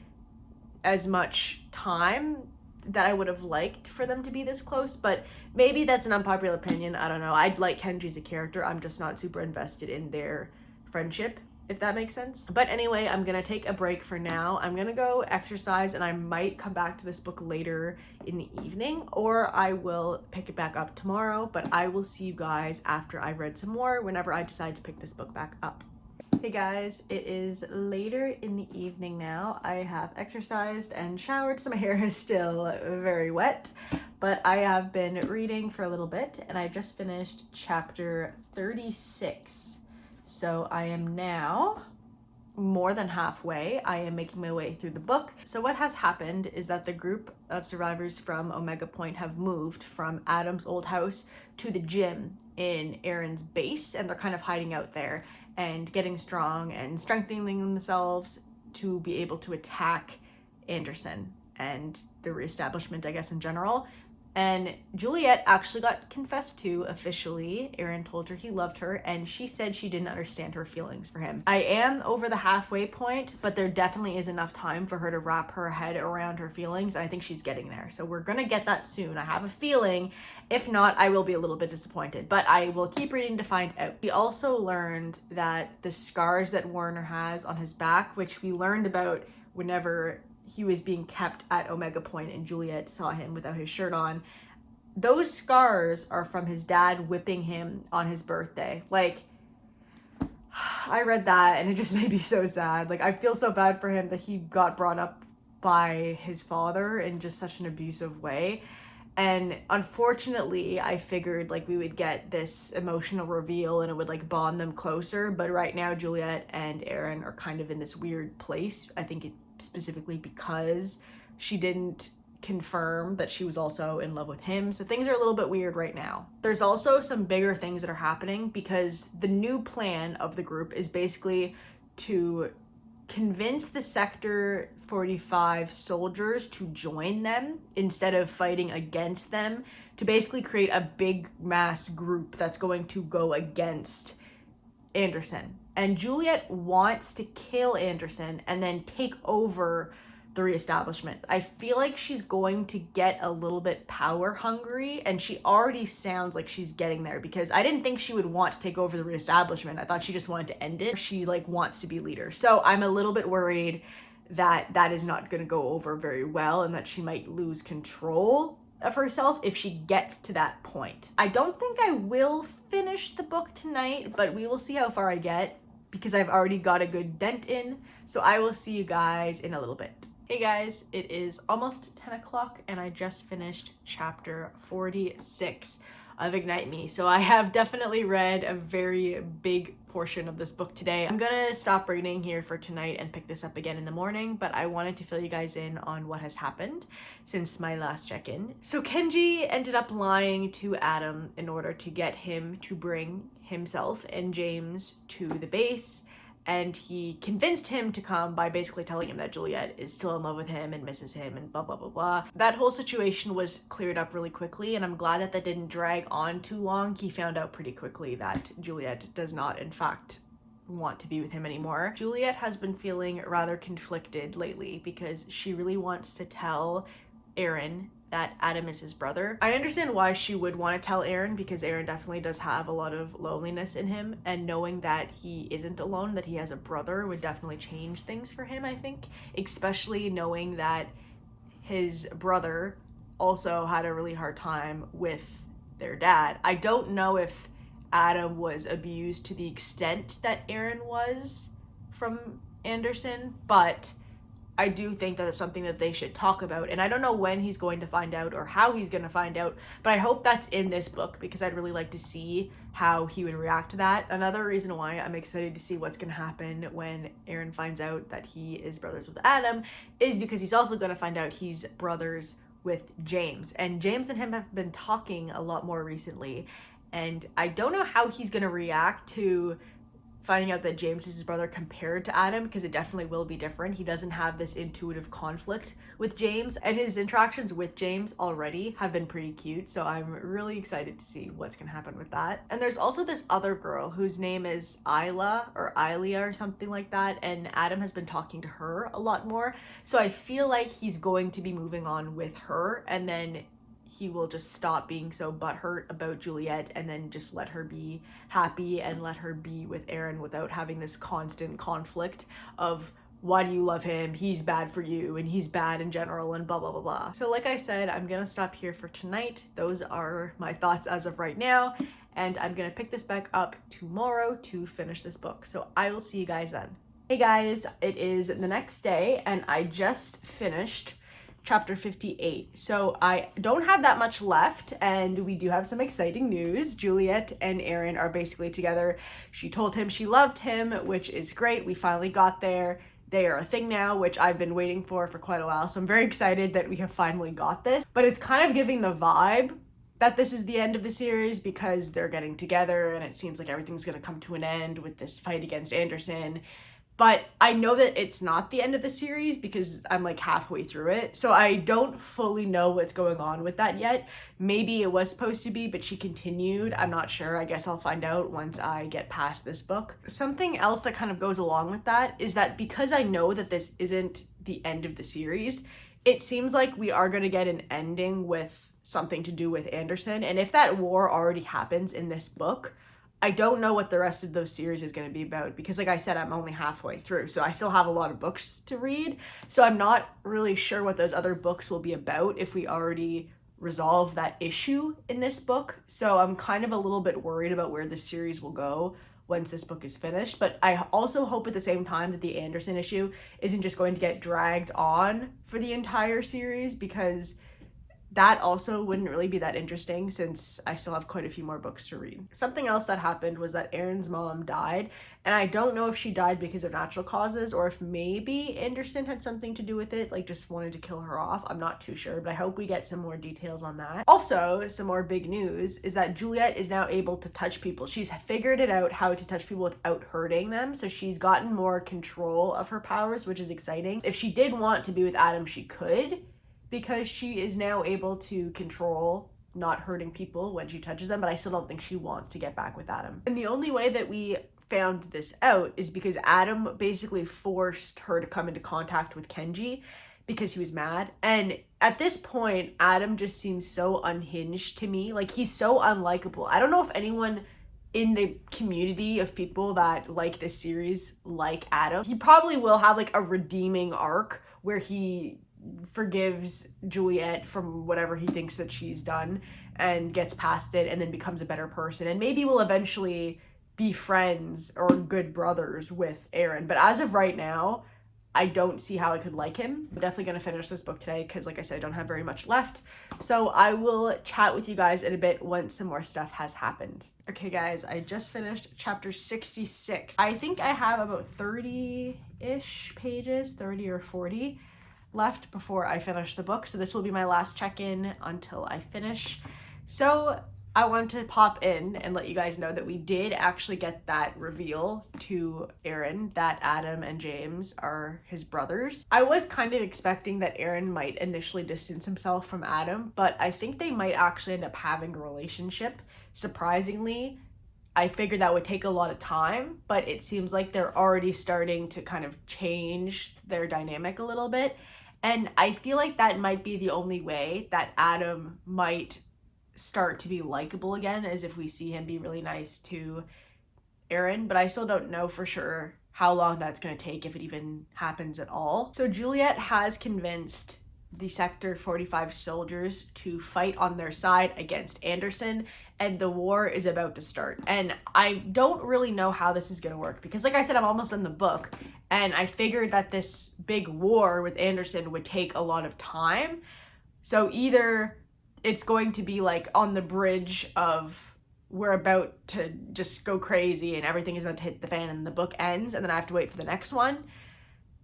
as much time that I would have liked for them to be this close, but maybe that's an unpopular opinion. I don't know. I'd like Kenji as a character. I'm just not super invested in their friendship, if that makes sense. But anyway, I'm gonna take a break for now. I'm gonna go exercise, and I might come back to this book later in the evening, or I will pick it back up tomorrow, but I will see you guys after I've read some more whenever I decide to pick this book back up. Hey guys, it is later in the evening now. I have exercised and showered, so my hair is still very wet, but I have been reading for a little bit, and I just finished chapter 36. So I am now more than halfway. I am making my way through the book. So what has happened is that the group of survivors from Omega Point have moved from Adam's old house to the gym in Aaron's base, and they're kind of hiding out there and getting strong and strengthening themselves to be able to attack Anderson and the reestablishment, I guess, in general. And Juliet actually got confessed to officially. Aaron told her he loved her, and she said she didn't understand her feelings for him. I am over the halfway point, but there definitely is enough time for her to wrap her head around her feelings, and I think she's getting there. So we're gonna get that soon. I have a feeling. If not, I will be a little bit disappointed, but I will keep reading to find out. We also learned that the scars that Warner has on his back, which we learned about whenever he was being kept at Omega Point and Juliet saw him without his shirt on, those scars are from his dad whipping him on his birthday. Like, I read that and it just made me so sad. Like, I feel so bad for him that he got brought up by his father in just such an abusive way. And unfortunately, I figured like we would get this emotional reveal and it would like bond them closer. But right now, Juliet and Aaron are kind of in this weird place. I think it specifically because she didn't confirm that she was also in love with him. So things are a little bit weird right now. There's also some bigger things that are happening because the new plan of the group is basically to convince the Sector 45 soldiers to join them instead of fighting against them, to basically create a big mass group that's going to go against Anderson. And Juliet wants to kill Anderson and then take over the reestablishment. I feel like she's going to get a little bit power hungry, and she already sounds like she's getting there, because I didn't think she would want to take over the reestablishment. I thought she just wanted to end it. She like wants to be leader. So I'm a little bit worried that that is not going to go over very well, and that she might lose control of herself if she gets to that point. I don't think I will finish the book tonight, but we will see how far I get, because I've already got a good dent in. So I will see you guys in a little bit. Hey guys, it is almost 10 o'clock and I just finished chapter 46 of Ignite Me. So I have definitely read a very big portion of this book today. I'm gonna stop reading here for tonight and pick this up again in the morning, but I wanted to fill you guys in on what has happened since my last check-in. So Kenji ended up lying to Adam in order to get him to bring himself and James to the base, and he convinced him to come by basically telling him that Juliet is still in love with him and misses him and blah blah blah blah. That whole situation was cleared up really quickly, and I'm glad that that didn't drag on too long. He found out pretty quickly that Juliet does not in fact want to be with him anymore. Juliet has been feeling rather conflicted lately because she really wants to tell Aaron that Adam is his brother. I understand why she would want to tell Aaron, because Aaron definitely does have a lot of loneliness in him, and knowing that he isn't alone, that he has a brother, would definitely change things for him, I think. Especially knowing that his brother also had a really hard time with their dad. I don't know if Adam was abused to the extent that Aaron was from Anderson, but I do think that it's something that they should talk about, and I don't know when he's going to find out or how he's going to find out, but I hope that's in this book, because I'd really like to see how he would react to that. Another reason why I'm excited to see what's going to happen when Aaron finds out that he is brothers with Adam is because he's also going to find out he's brothers with James, and James and him have been talking a lot more recently, and I don't know how he's going to react to finding out that James is his brother compared to Adam, because it definitely will be different. He doesn't have this intuitive conflict with James, and his interactions with James already have been pretty cute, so I'm really excited to see what's gonna happen with that. And there's also this other girl whose name is Isla or Ilia or something like that, and Adam has been talking to her a lot more, so I feel like he's going to be moving on with her, and then he will just stop being so butthurt about Juliet and then just let her be happy and let her be with Aaron without having this constant conflict of, why do you love him? He's bad for you, and he's bad in general, and blah, blah, blah, blah. So like I said, I'm gonna stop here for tonight. Those are my thoughts as of right now, and I'm gonna pick this back up tomorrow to finish this book. So I will see you guys then. Hey guys, it is the next day, and I just finished chapter 58. So I don't have that much left, and we do have some exciting news. Juliet and Aaron are basically together. She told him she loved him, which is great. We finally got there. They are a thing now, which I've been waiting for quite a while. So I'm very excited that we have finally got this. But it's kind of giving the vibe that this is the end of the series, because they're getting together and it seems like everything's going to come to an end with this fight against Anderson. But I know that it's not the end of the series because I'm like halfway through it. So I don't fully know what's going on with that yet. Maybe it was supposed to be, but she continued. I'm not sure. I guess I'll find out once I get past this book. Something else that kind of goes along with that is that because I know that this isn't the end of the series, it seems like we are going to get an ending with something to do with Anderson. And if that war already happens in this book, I don't know what the rest of those series is going to be about, because like I said, I'm only halfway through, so I still have a lot of books to read. So I'm not really sure what those other books will be about if we already resolve that issue in this book. So I'm kind of a little bit worried about where the series will go once this book is finished. But I also hope at the same time that the Anderson issue isn't just going to get dragged on for the entire series, because that also wouldn't really be that interesting since I still have quite a few more books to read. Something else that happened was that Aaron's mom died, and I don't know if she died because of natural causes or if maybe Anderson had something to do with it, like just wanted to kill her off. I'm not too sure, but I hope we get some more details on that. Also, some more big news is that Juliet is now able to touch people. She's figured it out how to touch people without hurting them, so she's gotten more control of her powers, which is exciting. If she did want to be with Adam, she could, because she is now able to control not hurting people when she touches them, but I still don't think she wants to get back with Adam. And the only way that we found this out is because Adam basically forced her to come into contact with Kenji, because he was mad. And at this point, Adam just seems so unhinged to me. Like, he's so unlikable. I don't know if anyone in the community of people that like this series like Adam. He probably will have like a redeeming arc where he forgives Juliet from whatever he thinks that she's done and gets past it and then becomes a better person, and maybe will eventually be friends or good brothers with Aaron. But as of right now, I don't see how I could like him. I'm definitely going to finish this book today because, like I said, I don't have very much left. So I will chat with you guys in a bit once some more stuff has happened. Okay, guys, I just finished chapter 66. I think I have about 30-ish pages, 30 or 40 left before I finish the book. So this will be my last check-in until I finish. So I wanted to pop in and let you guys know that we did actually get that reveal to Aaron that Adam and James are his brothers. I was kind of expecting that Aaron might initially distance himself from Adam, but I think they might actually end up having a relationship. Surprisingly, I figured that would take a lot of time, but it seems like they're already starting to kind of change their dynamic a little bit. And I feel like that might be the only way that Adam might start to be likable again, as if we see him be really nice to Aaron, but I still don't know for sure how long that's going to take, if it even happens at all. So Juliet has convinced the Sector 45 soldiers to fight on their side against Anderson, and the war is about to start. And I don't really know how this is going to work because, like I said, I'm almost in the book, and I figured that this big war with Anderson would take a lot of time. So either it's going to be like on the bridge of we're about to just go crazy and everything is about to hit the fan and the book ends and then I have to wait for the next one.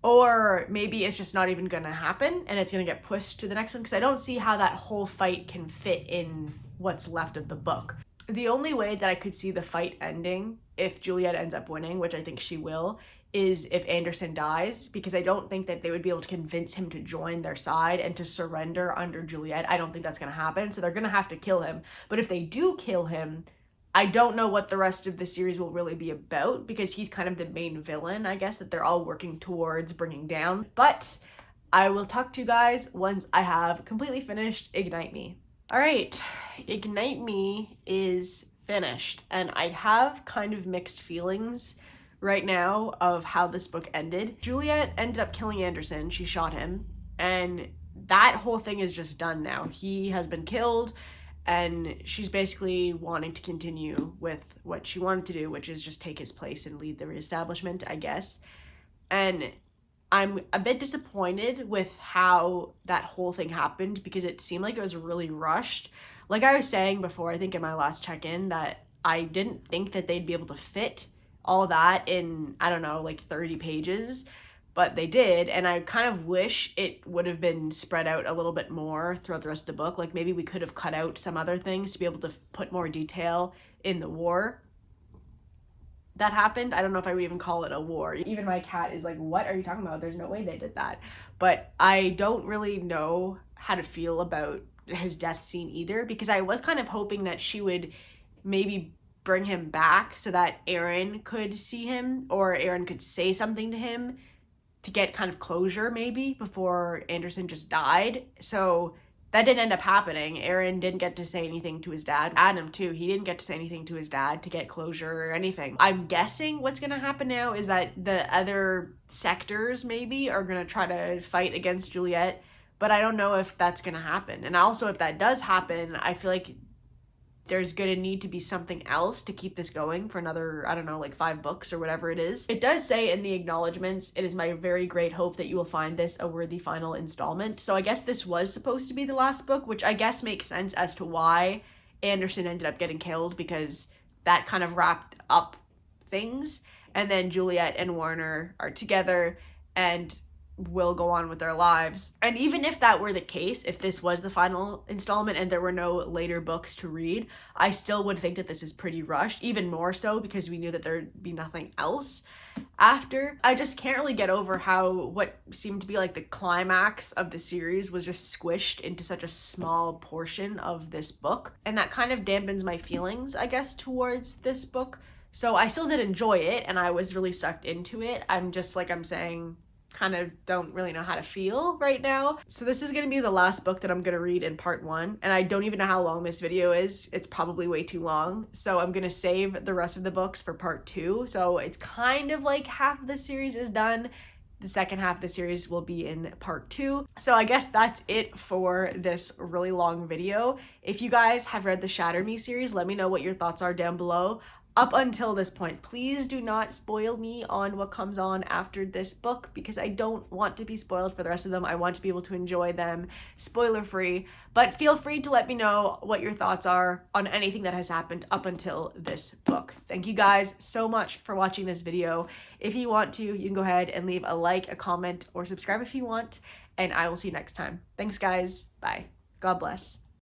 Or maybe it's just not even going to happen and it's going to get pushed to the next one, because I don't see how that whole fight can fit in what's left of the book. The only way that I could see the fight ending, if Juliet ends up winning, which I think she will, is if Anderson dies, because I don't think that they would be able to convince him to join their side and to surrender under Juliet. I don't think that's going to happen, so they're going to have to kill him. But if they do kill him, I don't know what the rest of the series will really be about, because he's kind of the main villain, I guess, that they're all working towards bringing down. But I will talk to you guys once I have completely finished Ignite Me. All right, Ignite Me is finished, and I have kind of mixed feelings right now of how this book ended. Juliet ended up killing Anderson. She shot him, and that whole thing is just done now. He has been killed, and she's basically wanting to continue with what she wanted to do, which is just take his place and lead the reestablishment, I guess. And I'm a bit disappointed with how that whole thing happened, because it seemed like it was really rushed. Like I was saying before, I think in my last check-in, that I didn't think that they'd be able to fit all that in, I don't know, like 30 pages, but they did. And I kind of wish it would have been spread out a little bit more throughout the rest of the book. Like maybe we could have cut out some other things to be able to put more detail in the war that happened. I don't know if I would even call it a war. Even my cat is like, what are you talking about? There's no way they did that. But I don't really know how to feel about his death scene either, because I was kind of hoping that she would maybe bring him back so that Aaron could see him, or Aaron could say something to him to get kind of closure maybe before Anderson just died. So that didn't end up happening. Aaron didn't get to say anything to his dad. Adam too, he didn't get to say anything to his dad to get closure or anything. I'm guessing what's gonna happen now is that the other sectors maybe are gonna try to fight against Juliet, but I don't know if that's gonna happen. And also, if that does happen, I feel like there's gonna need to be something else to keep this going for another, I don't know, like 5 books or whatever it is. It does say in the acknowledgements, it is my very great hope that you will find this a worthy final installment. So I guess this was supposed to be the last book, which I guess makes sense as to why Anderson ended up getting killed, because that kind of wrapped up things. And then Juliet and Warner are together and will go on with their lives. And even if that were the case, if this was the final installment and there were no later books to read, I still would think that this is pretty rushed, even more so because we knew that there'd be nothing else after. I just can't really get over how what seemed to be like the climax of the series was just squished into such a small portion of this book. And that kind of dampens my feelings, I guess, towards this book. So I still did enjoy it and I was really sucked into it. I'm just, like I'm saying, kind of don't really know how to feel right now. So this is gonna be the last book that I'm gonna read in part 1, and I don't even know how long this video is. It's probably way too long. So I'm gonna save the rest of the books for part 2. So it's kind of like half of the series is done. The second half of the series will be in part 2. So I guess that's it for this really long video. If you guys have read the Shatter Me series, let me know what your thoughts are down below. Up until this point, please do not spoil me on what comes on after this book, because I don't want to be spoiled for the rest of them. I want to be able to enjoy them spoiler free, but feel free to let me know what your thoughts are on anything that has happened up until this book. Thank you guys so much for watching this video. If you want to, you can go ahead and leave a like, a comment, or subscribe if you want, and I will see you next time. Thanks guys, bye. God bless.